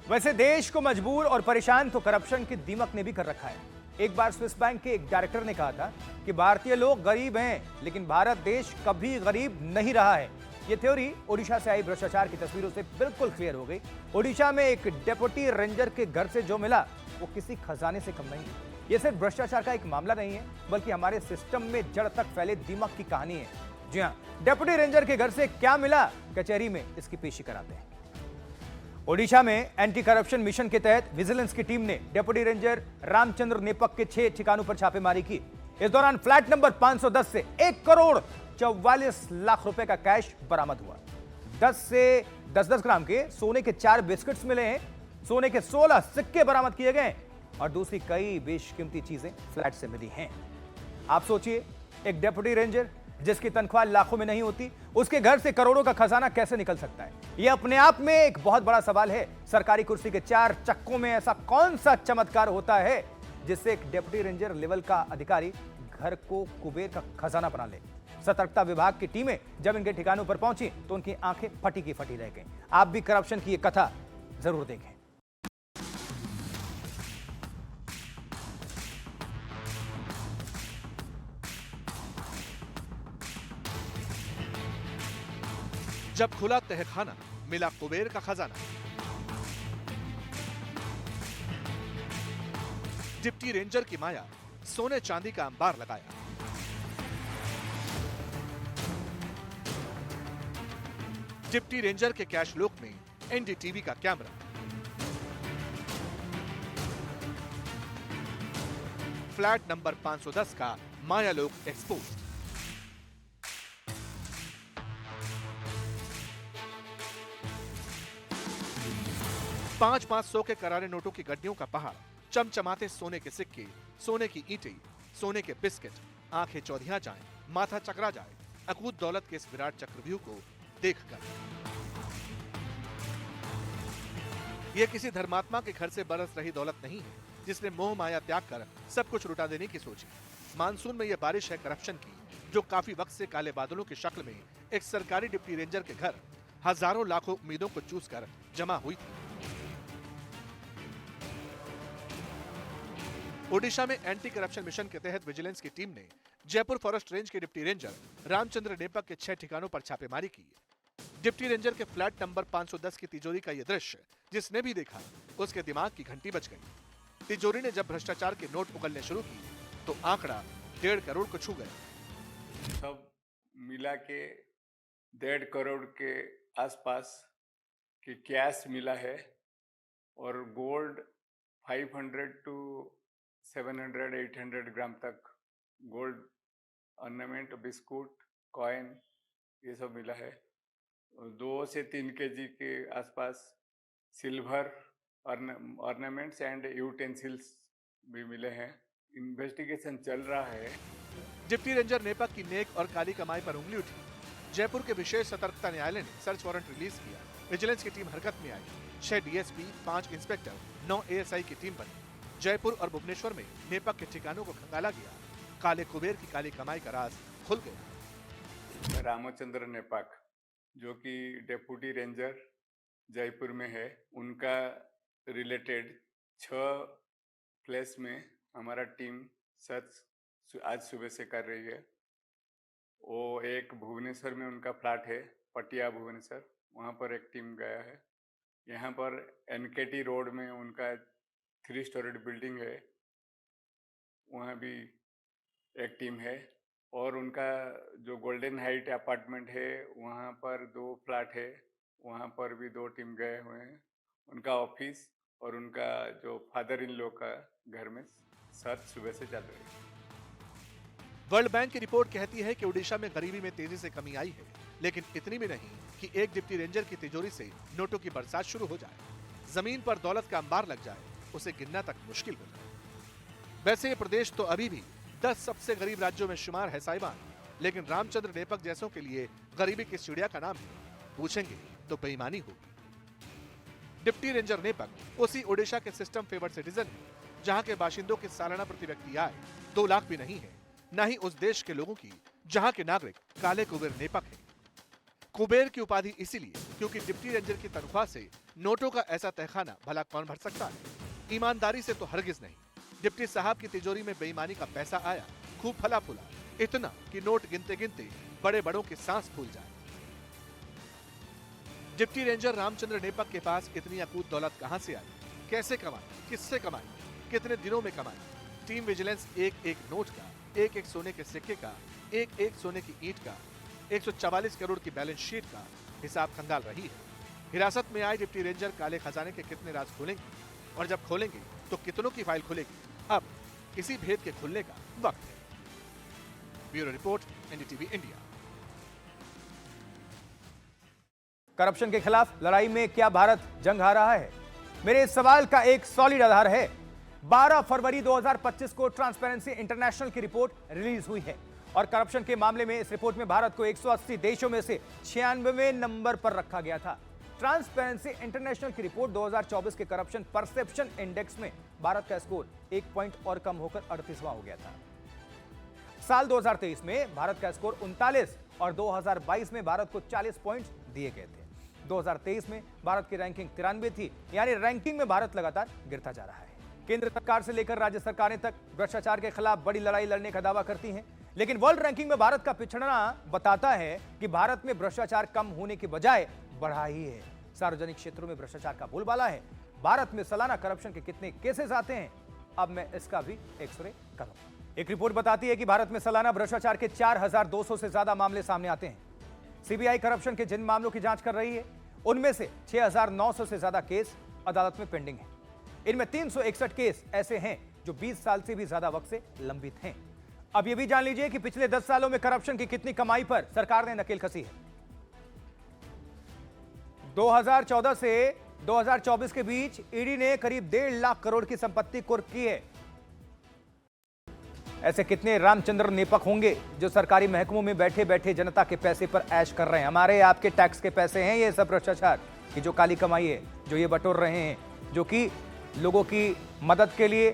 वैसे देश को मजबूर और परेशान तो करप्शन के दीमक ने भी कर रखा है। एक बार स्विस बैंक के एक डायरेक्टर ने कहा था कि भारतीय लोग गरीब हैं, लेकिन भारत देश कभी गरीब नहीं रहा है। यह थ्योरी ओडिशा से आई भ्रष्टाचार की तस्वीरों से बिल्कुल क्लियर हो गई। ओडिशा में एक डेप्यूटी रेंजर के घर से जो मिला वो किसी खजाने से कम नहीं है। यह सिर्फ भ्रष्टाचार का एक मामला नहीं है, बल्कि हमारे सिस्टम में जड़ तक फैले दीमक की कहानी है। जी हां, डेप्यूटी रेंजर के घर से क्या मिला, कचहरी में इसकी पेशी कराते हैं। ओडिशा में एंटी करप्शन मिशन के तहत विजिलेंस की टीम ने डेप्यूटी रेंजर रामचंद्र नेपक के 6 ठिकानों पर छापेमारी की। इस दौरान फ्लैट नंबर 510 से 1 करोड़ 44 लाख रुपए का कैश बरामद हुआ। 10 ग्राम के सोने के 4 बिस्किट्स मिले हैं, सोने के 16 सिक्के बरामद किए गए और दूसरी कई बेशकीमती चीजें फ्लैट से मिली हैं। आप सोचिए, एक डेप्यूटी रेंजर जिसकी तनख्वाह लाखों में नहीं होती, उसके घर से करोड़ों का खजाना कैसे निकल सकता है? यह अपने आप में एक बहुत बड़ा सवाल है। सरकारी कुर्सी के 4 चक्कों में ऐसा कौन सा चमत्कार होता है जिससे एक डेप्यूटी रेंजर लेवल का अधिकारी घर को कुबेर का खजाना बना ले? सतर्कता विभाग की टीमें जब इनके ठिकानों पर पहुंची तो उनकी आंखें फटी की फटी रह गई। आप भी करप्शन की यह कथा जरूर देखें। जब खुला तहखाना, मिला कुबेर का खजाना। डिप्टी रेंजर की माया, सोने चांदी का अंबार लगाया। डिप्टी रेंजर के कैश लॉक में एनडीटीवी का कैमरा। फ्लैट नंबर 510 का माया लॉक एक्सपोज। 500 के करारे नोटों की गड्डियों का पहाड़, चमचमाते सोने के सिक्के, सोने की ईंटें, सोने के बिस्किट, आंखें चौधिया जाएं, माथा चकरा जाए अकूत दौलत के इस विराट चक्रव्यूह को देखकर। यह किसी धर्मात्मा के घर से बरस रही दौलत नहीं है जिसने मोह माया त्याग कर सब कुछ लुटा देने की सोची। मानसून में यह बारिश है करप्शन की, जो काफी वक्त से काले बादलों की शक्ल में एक सरकारी डिप्टी रेंजर के घर हजारों लाखों उम्मीदों को चूस कर जमा हुई थी। ओडिशा में एंटी करप्शन मिशन के तहत विजिलेंस की टीम ने जयपुर फॉरेस्ट रेंज के डिप्टी रेंजर रामचंद्र नेपक के 6 ठिकानों पर छापेमारी की। डिप्टी रेंजर के फ्लैट नंबर 510 की तिजोरी का यह दृश्य जिसने भी देखा उसके दिमाग की घंटी बज गई। तिजोरी ने जब भ्रष्टाचार के नोट उगलने शुरू की तो आंकड़ा 1.5 करोड़ को छू गया। सब मिला के 1.5 करोड़ के आसपास की कैश मिला है और गोल्ड 500 टू 700-800 ग्राम तक गोल्ड ऑर्नामेंट, बिस्कुट, कॉइन ये सब मिला है। 2 से 3 केजी के आसपास सिल्वर ऑर्नामेंट्स एंड यूटेंसिल्स भी मिले हैं। इन्वेस्टिगेशन चल रहा है। डिप्टी रेंजर नेपक की नेक और काली कमाई पर उंगली उठी। जयपुर के विशेष सतर्कता न्यायालय ने सर्च वारंट रिलीज किया। विजिलेंस की टीम हरकत में आई। 6 डीएसपी, 5 इंस्पेक्टर, 9 एएसआई की टीम बनी। जयपुर और भुवनेश्वर में नेपक के ठिकानों को खंगाला गया। काले कुबेर की काली कमाई का राज खुल गया। रामचंद्र नेपक जो कि डेप्यूटी रेंजर जयपुर में है, उनका रिलेटेड 6 प्लेस में हमारा टीम सर्च आज सुबह से कर रही है। वो एक भुवनेश्वर में उनका फ्लैट है, पटिया भुवनेश्वर, वहाँ पर एक टीम गया है। यहाँ पर एनकेटी रोड में उनका 3 स्टोरीड बिल्डिंग है, वहाँ भी एक टीम है। और उनका जो गोल्डन हाइट अपार्टमेंट है वहाँ पर 2 फ्लैट है, वहाँ पर भी 2 टीम गए हुए हैं। उनका ऑफिस और उनका जो फादर इन लॉ का घर में सर्च सुबह से चल रही है। वर्ल्ड बैंक की रिपोर्ट कहती है कि ओडिशा में गरीबी में तेजी से कमी आई है, लेकिन इतनी भी नहीं कि एक डिप्टी रेंजर की तिजोरी से नोटों की बरसात शुरू हो जाए। जमीन पर दौलत का अंबार लग जाए, उसे गिनना तक मुश्किल हो जाए। वैसे ये प्रदेश तो अभी भी 10 सबसे गरीब राज्यों में शुमार है साहिबान, लेकिन रामचंद्र नेपक जैसों के लिए गरीबी की चिड़िया का नाम है। पूछेंगे तो बेईमानी होगी। डिप्टी रेंजर नेपक उसी ओडिशा के सिस्टम फेवर्ड सिटीजन है जहां के बाशिंदों की सालाना प्रति व्यक्ति आय 2 लाख भी नहीं है, न ही उस देश के लोगों की जहां के नागरिक काले कुबेर नेपक है। कुबेर की उपाधि इसीलिए क्योंकि डिप्टी रेंजर की तनख्वाह से नोटों का ऐसा तहखाना भला कौन भर सकता है। ईमानदारी से तो हरगिज नहीं। डिप्टी साहब की तिजोरी में बेईमानी का पैसा आया, खूब फला फूला, इतना कि नोट गिनते गिनते बड़े बड़ों की सांस फूल जाए। डिप्टी रेंजर रामचंद्र नेपक के पास इतनी अकूत दौलत कहां से आई, कैसे कमाई, किससे कमाई, कितने दिनों में कमाई? टीम विजिलेंस एक एक नोट का, एक एक सोने के सिक्के का, एक एक सोने की ईंट का, 144 करोड़ की बैलेंस शीट का हिसाब खंगाल रही है। हिरासत में आए डिप्टी रेंजर काले खजाने के कितने राज खोलेंगे, और जब खोलेंगे तो कितनों की फाइल खुलेगी? अब इसी भेद के खुलने का वक्त है। Bureau report, NDTV India. Corruption के खिलाफ लड़ाई में क्या भारत जंग हार रहा है? मेरे इस सवाल का एक सॉलिड आधार है। 12 फरवरी 2025 को ट्रांसपेरेंसी इंटरनेशनल की रिपोर्ट रिलीज हुई है और करप्शन के मामले में इस रिपोर्ट में भारत को 180 देशों में से 96वें नंबर पर रखा गया था। ट्रांसपेरेंसी इंटरनेशनल की रिपोर्ट 2024 के करप्शन परसेप्शन इंडेक्स में भारत का स्कोर 1 पॉइंट और कम होकर 38वां हो गया था। साल 2023 में भारत का स्कोर 39 और 2022 में भारत को 40 पॉइंट्स दिए गए थे। 2023 में भारत की रैंकिंग 93 थी, यानी रैंकिंग में भारत लगातार गिरता जा रहा है। केंद्र सरकार से लेकर राज्य सरकारें तक भ्रष्टाचार के खिलाफ बड़ी लड़ाई लड़ने का दावा करती हैं, लेकिन वर्ल्ड रैंकिंग में भारत का पिछड़ना बताता है कि भारत में भ्रष्टाचार कम होने की बजाय बढ़ा ही है। सार्वजनिक क्षेत्रों में भ्रष्टाचार का बोलबाला है। भारत में सालाना करप्शन के कितने केसेस आते हैं, अब मैं इसका भी एक्सरे करूंगा। एक रिपोर्ट बताती है कि भारत में सालाना भ्रष्टाचार के 4200 से ज्यादा मामले सामने आते हैं। सीबीआई करप्शन के जिन मामलों की जांच कर रही है, उनमें से 6900 से ज्यादा केस अदालत में पेंडिंग है। इनमें 361 केस ऐसे हैं जो 20 साल से भी ज्यादा वक्त से लंबित हैं। अब यह भी जान लीजिए कि पिछले 10 सालों में करप्शन की कितनी कमाई पर सरकार ने नकेल कसी है। 2014 से 2024 के बीच ईडी ने करीब 1.5 लाख करोड़ की संपत्ति कुर्क की है। ऐसे कितने रामचंद्र नेपक होंगे जो सरकारी महकमों में बैठे बैठे जनता के पैसे पर ऐश कर रहे हैं। हमारे आपके टैक्स के पैसे हैं ये सब भ्रष्टाचार की जो काली कमाई है, जो ये बटोर रहे हैं, जो कि लोगों की मदद के लिए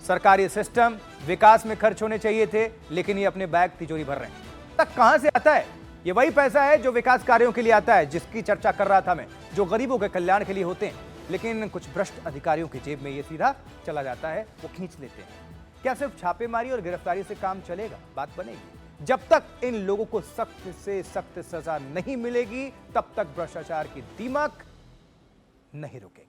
सरकारी सिस्टम विकास में खर्च होने चाहिए थे, लेकिन ये अपने बैग तिजोरी भर रहे हैं। तक कहां से आता है? ये वही पैसा है जो विकास कार्यों के लिए आता है, जिसकी चर्चा कर रहा था मैं, जो गरीबों के कल्याण के लिए होते हैं, लेकिन कुछ भ्रष्ट अधिकारियों की जेब में ये सीधा चला जाता है, वो खींच लेते हैं। क्या सिर्फ छापेमारी और गिरफ्तारी से काम चलेगा? बात बनेगी। जब तक इन लोगों को सख्त से सख्त सजा नहीं मिलेगी, तब तक भ्रष्टाचार की दीमक नहीं रुकेगी।